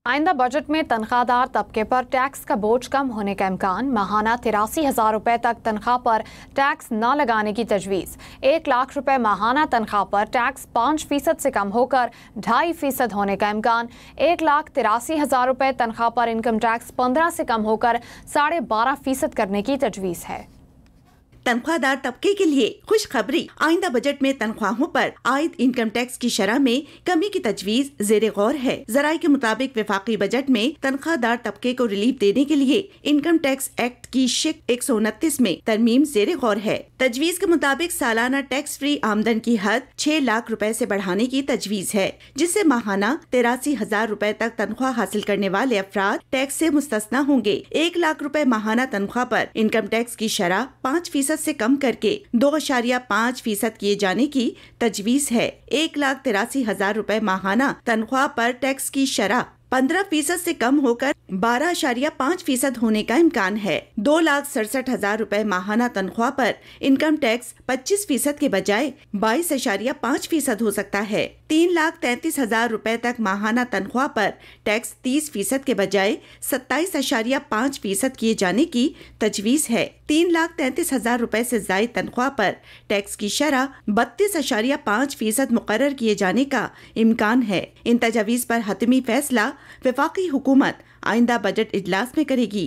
आइंदा बजट में तनख्वाहदार तबके पर टैक्स का बोझ कम होने का इम्कान। माहाना 83,000 रुपए तक तनख्वाह पर टैक्स न लगाने की तजवीज़। 1 लाख रुपए माहाना तनख्वाह पर टैक्स 5% से कम होकर 2.5% होने का इम्कान। 1,83,000 रुपए तनख्वाह पर इनकम टैक्स 15 से कम होकर 12.5% करने की तजवीज़ है। तनख्वाहदार तबके के लिए खुशखबरी। आइंदा बजट में तनख्वाहों पर आयद इनकम टैक्स की शरह में कमी की तजवीज ज़ेरे गौर है। ज़राए के मुताबिक वफाकी बजट में तनख्वाहदार तबके को रिलीफ देने के लिए इनकम टैक्स एक्ट की शिक 129 में तरमीम ज़ेरे गौर है। तजवीज के मुताबिक सालाना टैक्स फ्री आमदन की हद 6 लाख रुपए से बढ़ाने की तजवीज है, जिससे माहाना 83,000 रुपए तक तनख्वाह हासिल करने वाले अफराद टैक्स से मुस्तस्ना होंगे। 1 लाख रुपए माहाना तनख्वाह पर इनकम टैक्स की शरह 5% से कम करके 2.5% किए जाने की तजवीज है। 1,83,000 रुपए माहाना तनख्वाह पर टैक्स की शरह 15% से कम होकर 12.5% होने का इम्कान है। 2,67,000 रुपए माहाना तनख्वाह पर इनकम टैक्स 25% के बजाय 22.5% हो सकता है। 3,33,000 रुपए तक माहाना तनख्वाह पर टैक्स 30% के बजाय 27.5% किए जाने की तजवीज है। 3,33,000 रुपए से जायद तनख्वाह पर टैक्स की शरह 32.5% मुकर्रर किए जाने का इम्कान है। इन तजवीज पर हतमी फैसला वफाकी हुकूमत आइंदा बजट इजलास में करेगी।